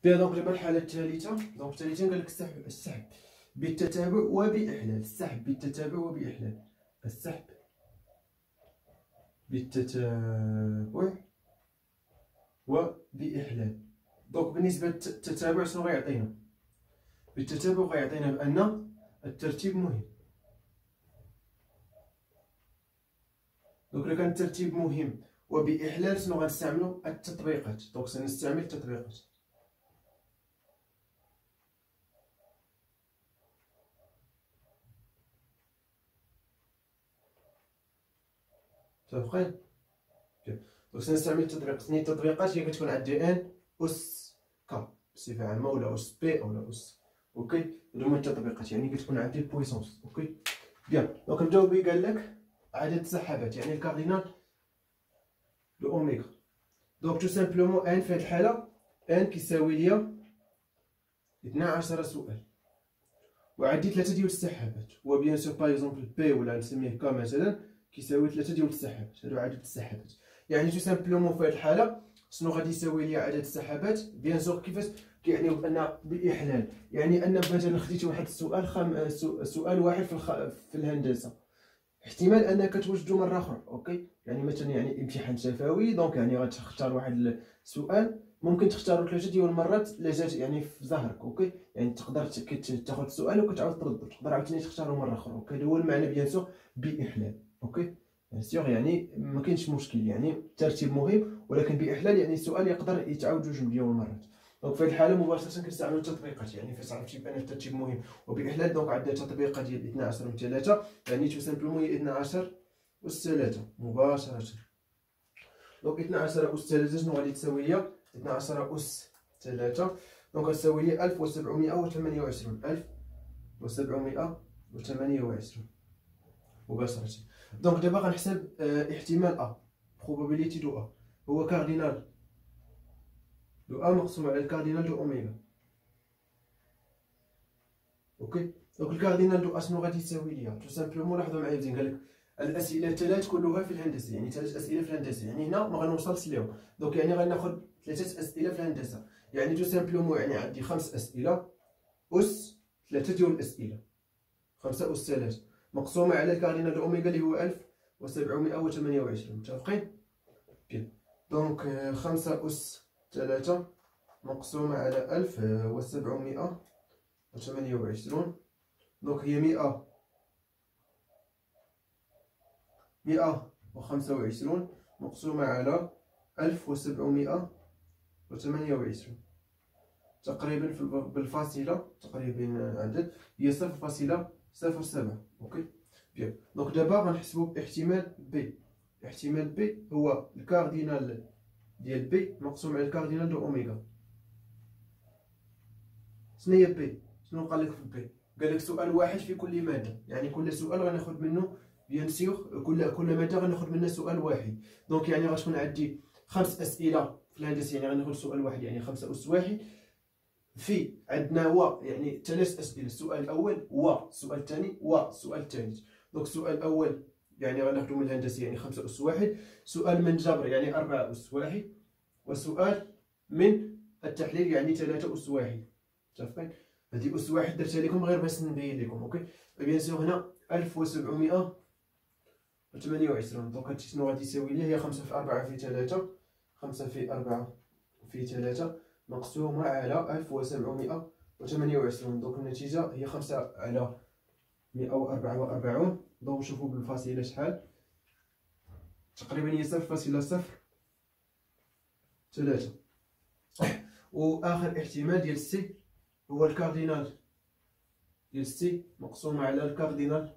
بها. دونك دابا الحاله الثالثه، دونك الثالثه قال لك السحب بالتتابع وبإحلال. السحب بالتتابع وبإحلال. السحب بالتتابع وبإحلال. دونك بالنسبه للتتابع شنو غيعطينا؟ بالتتابع غيعطينا بان الترتيب مهم. دونك الا كان الترتيب مهم وبإحلال شنو غنستعملو؟ التطبيقات. دونك سنستعمل التطبيقات. متفقين؟ دونك سنستعمل التطبيقات. التطبيقات هي كتكون عندي ان اس ك بصفه عامه، ولا اس بي اولا اس. اوكي، هادو هما التطبيقات، يعني كتكون عندي البويسونس. اوكي بيان. دونك نبداو بي. قال لك عدد السحابات، يعني الكاردينال دو اوميغا. دونك تو سامبلومون ان في هاد الحاله ان كيساوي ليا 12 سؤال، وعندي 3 ديال السحابات، وبيان سور باغ اكزومبل بي ولا نسميه ك مثلا كيساوي 3 ديال السحابات. هادو عدد السحابات. يعني تو سامبلومون في هاد الحاله شنو غادي يساوي ليا عدد السحابات؟ بيان سور كيفاش كيعني بان بالاحلال، يعني ان مثلا خديتي واحد السؤال سؤال واحد في الهندسه، احتمال انك توجدو مره اخرى. اوكي، يعني مثلا يعني امتحان شفوي، دونك يعني غتختار واحد السؤال ممكن تختارو 3 ديال المرات لا جات يعني في ظهرك. اوكي، يعني تقدر تاخذ السؤال وكتعاود تردو، تقدر عاوتاني تختارو مره اخرى. اوكي، هذا هو المعنى بيان سور باحلال. اوكي بيان سور، يعني ما كاينش مشكل، يعني الترتيب مهم، ولكن باحلال يعني السؤال يقدر يتعاود 2 ديال المرات. دونك في هذه الحاله مباشره كنستعملوا التطبيقات. يعني فاش عرفتي بان الترتيب مهم وباحلال، دونك عندنا تطبيقه ديال 12 و 3، يعني تو سامبلومون هي 12 أس 3 مباشره. دونك 12 أس 3 شنو غادي تساوي ليا؟ 12 أس 3 دونك غتساوي لي 1728. 1728 مباشره. دونك دابا غنحسب احتمال ا، probability دو ا هو كاردينال دو ا مقسوم على الكاردينال دو اوميغا. اوكي، دونك الكاردينال دو ا شنو غادي يساوي ليا؟ تو سامبلومون لاحظوا معايا مزيان، قال لك الاسئله الثلاث كلها في الهندسه، يعني 3 اسئله في الهندسه، يعني هنا ما غنوصلش ليهم. دونك يعني غناخذ 3 اسئله في الهندسه، يعني تو سامبلومون يعني عندي 5 اسئله اس 3 ديال الاسئله، 5 اس 3 مقسومه على الكاردينال دو اوميغا اللي هو 1728. متفقين؟ بيان. دونك 5 اس 3 مقسومه على 1728، دونك هي 125 مقسومة على 1728 تقريبا بالفاصلة، تقريبا عدد هي 0.07. اوكي بيان. دونك دابا غنحسبو باحتمال بي. احتمال بي هو الكاردينال ديال بي مقسوم على الكاردينال دو اوميغا. شنو هي بي؟ شنو قال لك في بي؟ قال لك سؤال واحد في كل ماده، يعني كل سؤال غناخذ منه بيان سيغ كل ماده غناخذ منها سؤال واحد. دونك يعني غتكون عندي 5 اسئله في الهندسه، يعني غناخذ سؤال واحد، يعني 5 اس واحد. في عندنا و يعني 3 اسئله، السؤال الاول والسؤال الثاني والسؤال الثالث. دونك السؤال الاول يعني غناخذو من الهندسه يعني 5 اس واحد، سؤال من جبر يعني 4 اس واحد، وسؤال من التحليل يعني 3 اس واحد. متفقين؟ هذه اس واحد درتها لكم غير باش نبين لكم. اوكي بيان سور هنا 1728. دونك هادشي شنو غادي يساوي لي؟ هي 5 في 4 في 3، 5 في 4 في 3 مقسومه على 1728. دونك النتيجه هي 5 على 144. دونك نشوفوا بالفاصله شحال، تقريبا هي 0.03. واخر احتمال ديال سي هو الكاردينال ديال سي مقسومه على الكاردينال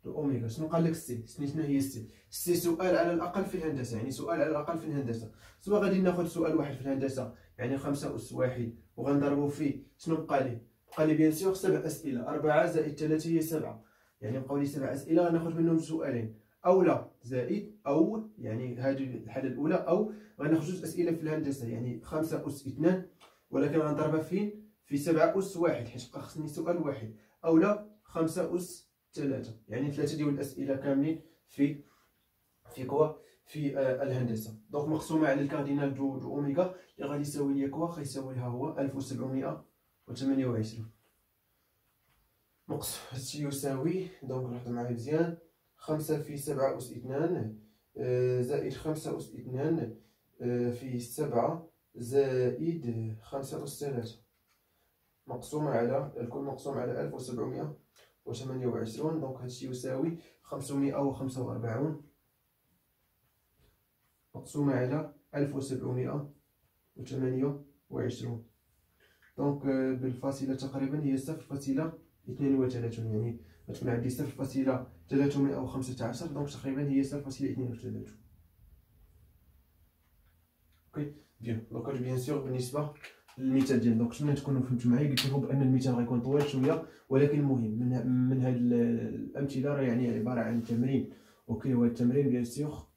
دو اوميغا. شنو قال لك سي؟ شنو هي سي؟ سي سؤال على الاقل في الهندسه، يعني سؤال على الاقل في الهندسه. سواء غادي ناخذ سؤال واحد في الهندسه يعني 5 اس واحد وغنضربو فيه شنو بقى لي؟ بقى لي بيان سور 7 اسئله، 4 زائد 3 هي 7، يعني بقاو لي 7 اسئله غناخذ منهم سؤالين، او لا زائد او يعني هذه الحاله الاولى، او غناخذ 2 اسئله في الهندسه يعني 5 اس 2 ولكن غنضربها فين؟ في 7 اس واحد حيت بقى خصني سؤال واحد، او لا 5 اس 3 يعني 3 ديال الاسئله كاملين في في الهندسه. دونك مقسومه على الكاردينال دو اوميغا اللي غادي يساوي لي كوا، غيساوي لها هو 1728 نقص. هادشي يساوي، دونك لاحظوا معايا مزيان، 5 في 7 أس 2 زائد 5 أس 2 في 7 زائد 5 أس 3 مقسومة على الكل مقسوم على 1728. دونك هادشي يساوي 545 مقسومة على 1728. دونك بالفاصلة تقريبا هي 0.32، يعني غتكون عندي 0.315. دونك تقريبا هي 0.32. اوكي بيان. دونك بيان سور بالنسبة للمثال ديالنا، دونك نتمنى تكونوا فهمتوا معايا. قلت لكم بان المثال غيكون طويل شويه، ولكن مهم من هاد الامثله راه يعني عباره عن تمرين. اوكي، وهذا التمرين بيان سور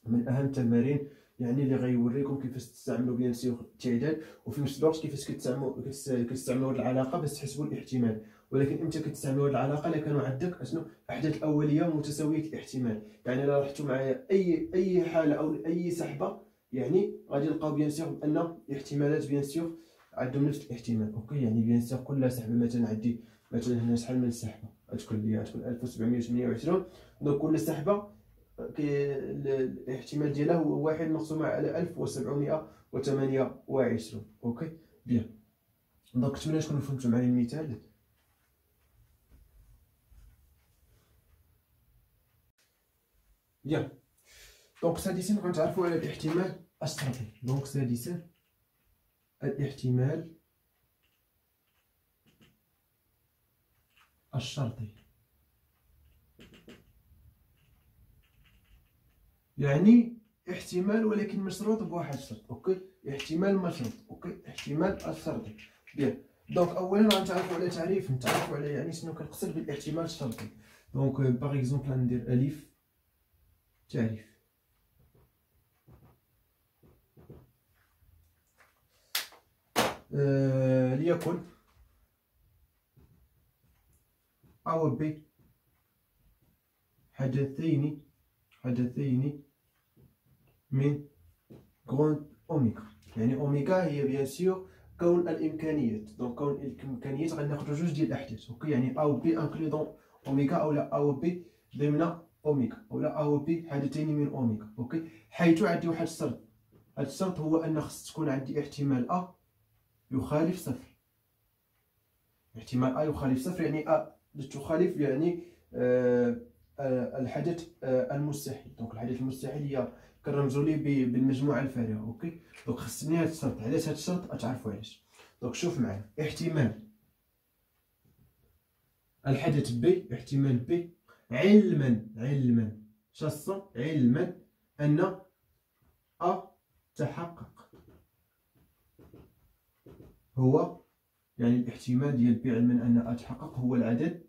من اهم التمارين، يعني اللي غيوريكم كيفاش تستعملوا بيان سور التعداد، وفي نفس الوقت كيفاش كتستعملوا هاد العلاقه باش تحسبوا الاحتمال. ولكن امتى كتستعملوا هاد العلاقه؟ الا كانوا عندك اشنو احداث الاوليه متساويه الاحتمال. يعني الا لاحظتوا معايا اي حاله او اي سحبه، يعني غادي نلقاو بيان سور بان الاحتمالات بيان سور عندهم نفس الاحتمال. اوكي، يعني بيان سور كل سحبه، مثلا عندي مثلا هنا شحال من سحبه غتكون ليا، غتكون 1728. دونك كل سحبه الاحتمال ديالها هو 1 مقسومة على 1728. اوكي بيان. دونك نتمنى تكونوا فهمتوا معايا المثال. بيان. دونك سادسا غنتعرفوا على الاحتمال الشرطي. دونك سادسا الاحتمال الشرطي، يعني احتمال ولكن مشروط بواحد الشرط. اوكي، احتمال مشروط. اوكي، احتمال الشرطي. بيان. دونك اولا غنتعرفوا على تعريف، نتعرفوا على يعني شنو كنقصد بالاحتمال الشرطي. دونك باغ اكزومبل غندير الف تعريف. ليكن A و B حدثين من غروند اوميغا. يعني اوميغا هي بيان سور كون الامكانيات. دونك كون الامكانيات غناخدو جوج ديال الاحداث. اوكي، يعني A و B انكلودون اوميغا، اولا A و B ضمن اوميغا، اولا A و B حدثين من اوميغا. اوكي، حيث عندي واحد الشرط. هاد الشرط هو ان خص تكون عندي احتمال A يخالف صفر. احتمال A يخالف صفر يعني A تخالف يعني الحدث المستحيل. دونك الحدث المستحيل هي كنرمزو ليه بالمجموعه الفارغه. اوكي، دونك خصني هاد الشرط. علاش هاد الشرط؟ غتعرفوا علاش. دونك شوف معايا، احتمال الحدث ب، احتمال ب علما شخصا علما ان A تحقق، هو يعني الاحتمال ديال ب علما ان A تحقق هو العدد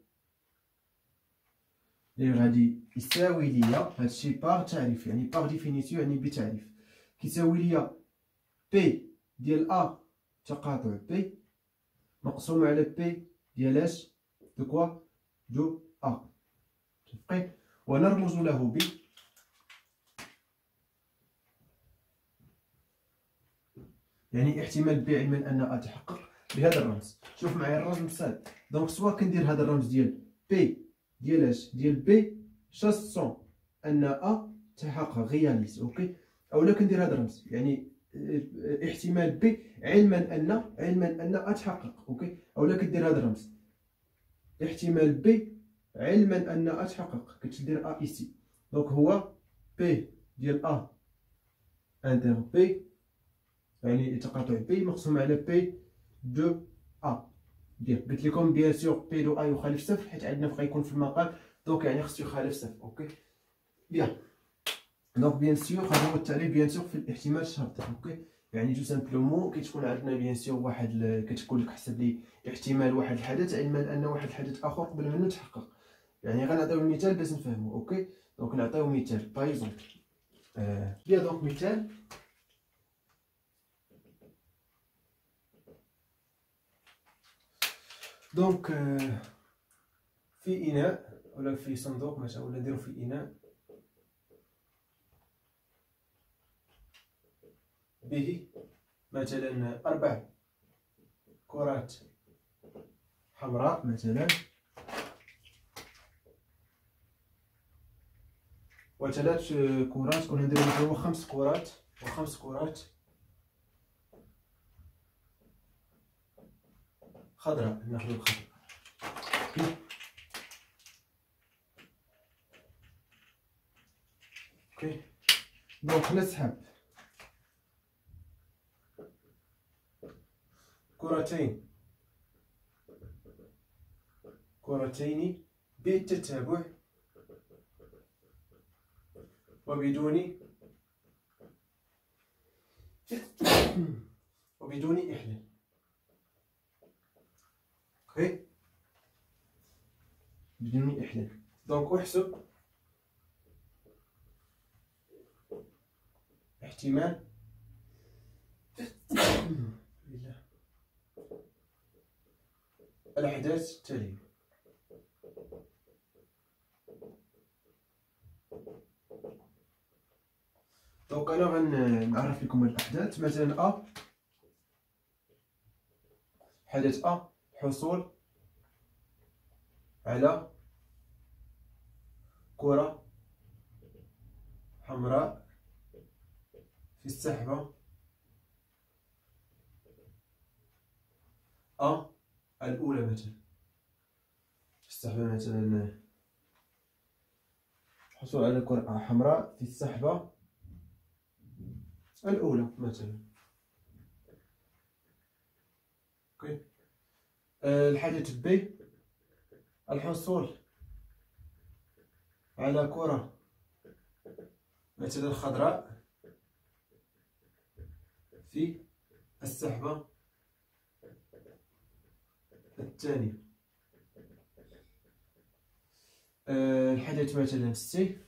اللي غادي يساوي ليا هادشي باغ تعريف، يعني باغ ديفينيسيون، يعني بتعريف كيساوي ليا بي ديال ا تقاطع بي مقسوم على بي ديال اش دو كوا دو ا. متفقين؟ ونرمز له ب يعني احتمال ب علما ان ا تحقق بهذا الرمز. شوف معايا الرمز سهل. دونك سوا كندير هذا الرمز ديال بي ديال اش ديال بي شاسون ان ا تحقق غياليز. اوكي، اولا كندير هذا الرمز يعني احتمال بي علما ان ا تحقق. اوكي، اولا كدير هذا الرمز احتمال بي علما ان ا تحقق، كتدير ا ايسي. دونك هو بي ديال ا انتر بي يعني تقاطع بي مقسوم على بي دو ا. بيان، قلت لكم بيان سور بي دو ا يخالف صفر حيت عندنا غيكون في المقام، دونك يعني خصو يخالف صفر. اوكي بيان. دونك بيان سور هذا هو التعريف بيان سور في الاحتمال الشرطي. اوكي، يعني تو سامبلومون كتكون عندنا بيان سور واحد كتقول لك حسب لي احتمال واحد الحدث علما ان واحد الحدث اخر قبل منه تحقق. يعني غنعطيو المثال باش نفهمو. اوكي، دونك نعطيو مثال باغ اكزومبل بيان. دونك مثال دونك في إناء ولا في صندوق مثلا، ولا نديرو في إناء به مثلا 4 كرات حمراء مثلا، و3 كرات، ولا نديرو 5 كرات و5 كرات خضراء. ناخذ الخضراء. اوكي دونك نسحب كرتين بالتتابع وبدون إحلال. اوكي بدون إحلال. دونك احسب احتمال الأحداث التالية. دونك أنا غنعرف لكم الأحداث. مثلا حدث حصول على كرة حمراء في السحبة الأولى. مثلا في السحبة مثلا حصول على كرة حمراء في السحبة الأولى مثلا. اوكي الحدث بي الحصول على كرة مثلا خضراء في السحبة الثانية. الحدث مثلا سي